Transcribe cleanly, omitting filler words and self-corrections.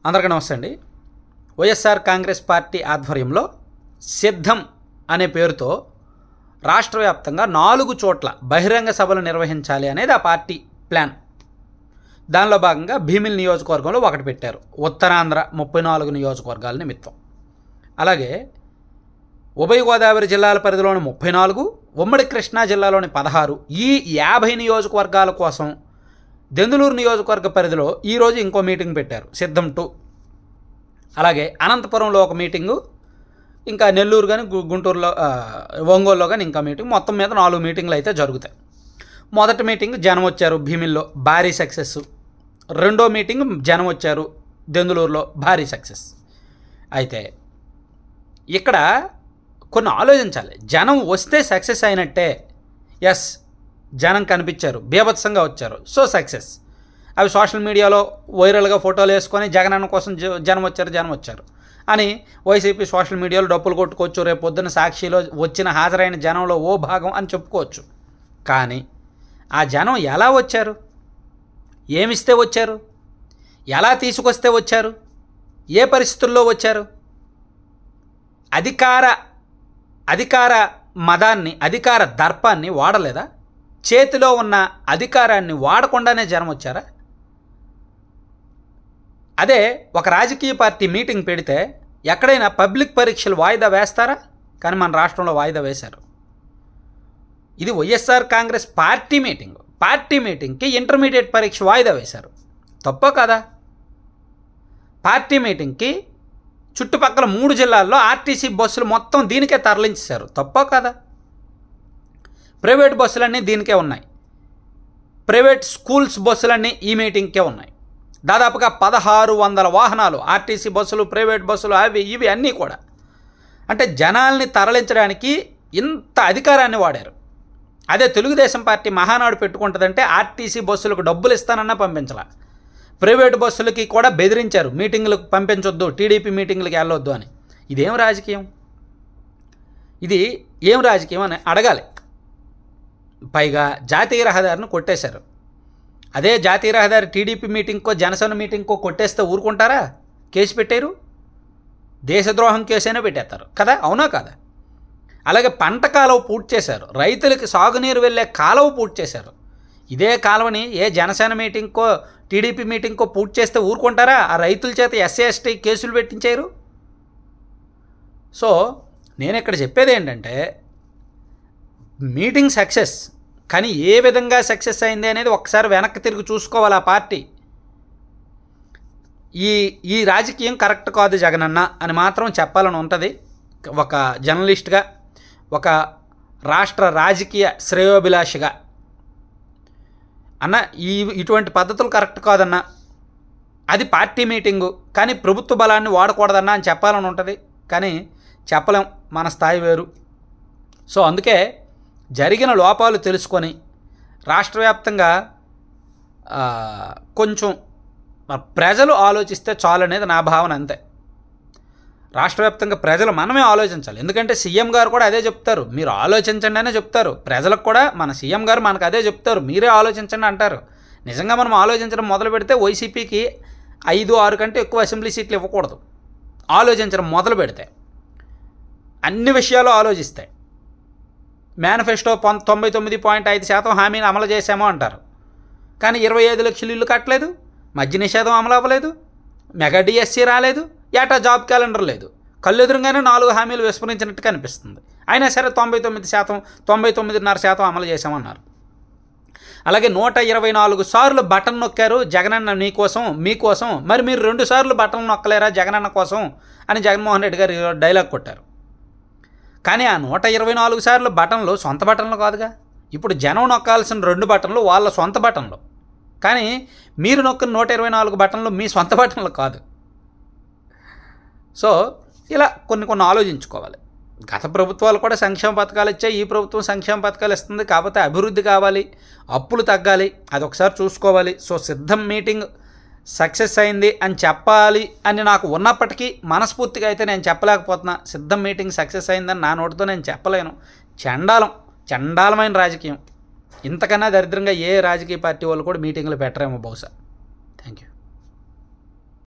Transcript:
అందరికీ నమస్తే అండి. వైఎస్ఆర్ కాంగ్రెస్ పార్టీ ఆధ్వర్యంలో సిద్ధం అనే పేరుతో రాష్ట్ర వ్యాప్తంగా 4 చోట్ల బహిరంగ సభలు నిర్వహించాలి అనేది ఆ పార్టీ ప్లాన్. దానిలో భాగంగా భీమిలి నియోజకవర్గంలో ఒకటి పెట్టారు, ఉత్తరాంధ్ర 34 నియోజకవర్గాల నిమిత్తం. అలాగే ఉభయ గోదావరి జిల్లాల పరిధిలోని 34, ఉమ్మడి కృష్ణా జిల్లాలోని 16, ఈ 50 నియోజకవర్గాల కోసం దెందులూరు నియోజకవర్గ పరిధిలో ఈరోజు ఇంకో మీటింగ్ పెట్టారు, సిద్ధం 2. అలాగే అనంతపురంలో ఒక మీటింగు, ఇంకా నెల్లూరు కానీ గుంటూరులో ఒంగోలులో కానీ ఇంకా మీటింగ్, మొత్తం మీద 4 మీటింగ్లు అయితే జరుగుతాయి. మొదటి మీటింగ్ జనం వచ్చారు, భీమిల్లో భారీ సక్సెస్. రెండో మీటింగ్ జనం వచ్చారు, దెందులూరులో భారీ సక్సెస్. అయితే ఇక్కడ కొన్ని ఆలోచించాలి. జనం వస్తే సక్సెస్ అయినట్టే. ఎస్, జనం కనిపించారు, బీభత్సంగా వచ్చారు, సో సక్సెస్. అవి సోషల్ మీడియాలో వైరల్గా ఫోటోలు వేసుకొని జగనన్న కోసం జనం వచ్చారు అని వైసీపీ సోషల్ మీడియాలో డప్పులు కొట్టుకోవచ్చు. రేపు పొద్దున్న సాక్షిలో వచ్చిన హాజరైన జనంలో ఓ భాగం అని చెప్పుకోవచ్చు. కానీ ఆ జనం ఎలా వచ్చారు, ఏమిస్తే వచ్చారు, ఎలా తీసుకొస్తే వచ్చారు, ఏ పరిస్థితుల్లో వచ్చారు? అధికార మదాన్ని, అధికార దర్పాన్ని వాడలేదా? చేతిలో ఉన్న అధికారాన్ని వాడకుండానే జనం వచ్చారా? అదే ఒక రాజకీయ పార్టీ మీటింగ్ పెడితే ఎక్కడైనా పబ్లిక్ పరీక్షలు వాయిదా వేస్తారా? కానీ మన రాష్ట్రంలో వాయిదా వేశారు. ఇది YSR Congress party meeting. Party మీటింగ్కి ఇంటర్మీడియట్ పరీక్ష వాయిదా వేశారు. తప్పో కదా? పార్టీ మీటింగ్కి చుట్టుపక్కల 3 జిల్లాల్లో ఆర్టీసీ బస్సులు మొత్తం దీనికే తరలించేశారు. తప్పో కదా? ప్రైవేట్ బస్సులన్నీ దీనికే ఉన్నాయి. ప్రైవేట్ స్కూల్స్ బస్సులన్నీ ఈ మీటింగ్కే ఉన్నాయి. దాదాపుగా 1600 వాహనాలు, ఆర్టీసీ బస్సులు, ప్రైవేట్ బస్సులు, అవి ఇవి అన్నీ కూడా. అంటే జనాల్ని తరలించడానికి ఇంత అధికారాన్ని వాడారు. అదే తెలుగుదేశం పార్టీ మహానాడు పెట్టుకుంటుందంటే ఆర్టీసీ బస్సులకు డబ్బులు ఇస్తానన్నా పంపించాల, ప్రైవేటు బస్సులకి కూడా బెదిరించారు, మీటింగ్లకు పంపించొద్దు, టీడీపీ మీటింగ్లకు వెళ్ళొద్దు అని. ఇదేం రాజకీయం? ఇది ఏం రాజకీయం అని అడగాలి. పైగా జాతీయ రహదారిని కొట్టేశారు. అదే జాతీయ రహదారి టీడీపీ మీటింగ్కో జనసేన మీటింగ్కో కొట్టేస్తే ఊరుకుంటారా? కేసు పెట్టారు, దేశద్రోహం కేసైనా పెట్టేస్తారు కదా, అవునా కదా? అలాగే పంట కాలువ పూర్తి చేశారు, రైతులకి సాగునీరు వెళ్ళే కాలువ పూర్తి చేశారు. ఇదే కాలువని ఏ జనసేన మీటింగ్కో టీడీపీ మీటింగ్కో పూర్తి చేస్తే ఊరుకుంటారా? ఆ రైతుల చేత ఎస్సీ ఎస్టీ కేసులు పెట్టించారు. సో నేను ఇక్కడ చెప్పేది ఏంటంటే, మీటింగ్ సక్సెస్, కానీ ఏ విధంగా సక్సెస్ అయింది అనేది ఒకసారి వెనక్కి తిరిగి చూసుకోవాలి ఆ పార్టీ. ఈ రాజకీయం కరెక్ట్ కాదు జగనన్న అని మాత్రం చెప్పాలని ఉంటుంది ఒక జర్నలిస్ట్గా, ఒక రాష్ట్ర రాజకీయ శ్రేయోభిలాషిగా. అన్న, ఇటువంటి పద్ధతులు కరెక్ట్ కాదన్నా, అది పార్టీ మీటింగు, కానీ ప్రభుత్వ బలాన్ని వాడకూడదన్నా అని చెప్పాలని ఉంటుంది. కానీ చెప్పలేం, మన స్థాయి వేరు. సో అందుకే జరిగిన లోపాలు తెలుసుకొని రాష్ట్ర వ్యాప్తంగా కొంచెం ప్రజలు ఆలోచిస్తే చాలు అనేది నా భావన. అంతే. రాష్ట్ర వ్యాప్తంగా ప్రజలు మనమే ఆలోచించాలి. ఎందుకంటే సీఎం గారు కూడా అదే చెప్తారు, మీరు ఆలోచించండి అనే చెప్తారు. ప్రజలకు కూడా మన సీఎం గారు మనకు అదే చెప్తారు, మీరే ఆలోచించండి అంటారు. నిజంగా మనం ఆలోచించడం మొదలు పెడితే వైసీపీకి 5-6 కంటే ఎక్కువ అసెంబ్లీ సీట్లు ఇవ్వకూడదు. ఆలోచించడం మొదలు పెడితే అన్ని విషయాలు ఆలోచిస్తాయి. మేనిఫెస్టో 99.5% హామీని అమలు చేశామో అంటారు, కానీ 25 లక్షల ఇల్లు కట్టలేదు, మద్య నిషేధం అమలు అవ్వలేదు, మెగా డిఎస్సీ రాలేదు, ఏటా జాబ్ క్యాలెండర్ లేదు. కళ్ళెదురుగానే 4 హామీలు విస్మరించినట్టు కనిపిస్తుంది. అయినా సరే 99%, 99.5% అమలు చేశామన్నారు. అలాగే 124 సార్లు బటన్ నొక్కారు జగనన్న నీకోసం మీకోసం, మరి మీరు 2 సార్లు బటన్ నొక్కలేరా జగనన్న కోసం అని జగన్మోహన్ రెడ్డి గారు డైలాగ్ కొట్టారు. కానీ ఆ 124 సార్లు బటన్లు సొంత బటన్లు కాదుగా. ఇప్పుడు జనం నొక్కాల్సిన 2 బటన్లు వాళ్ళ సొంత బటన్లు, కానీ మీరు నొక్కిన 124 బటన్లు మీ సొంత బటన్లు కాదు. సో ఇలా కొన్ని ఆలోచించుకోవాలి. గత ప్రభుత్వాలు కూడా సంక్షేమ పథకాలు ఇచ్చాయి, ఈ ప్రభుత్వం సంక్షేమ పథకాలు ఇస్తుంది. కాకపోతే అభివృద్ధి కావాలి, అప్పులు తగ్గాలి, అది ఒకసారి చూసుకోవాలి. సో సిద్ధం మీటింగ్ సక్సెస్ అయింది అని చెప్పాలి అని నాకు ఉన్నప్పటికీ మనస్ఫూర్తిగా అయితే నేను చెప్పలేకపోతున్నా. సిద్ధం మీటింగ్ సక్సెస్ అయిందని నా నోటితో నేను చెప్పలేను. చండాలమైన రాజకీయం. ఇంతకన్నా దరిద్రంగా ఏ రాజకీయ పార్టీ వాళ్ళు కూడా మీటింగ్లు పెట్టరేమో బహుశా.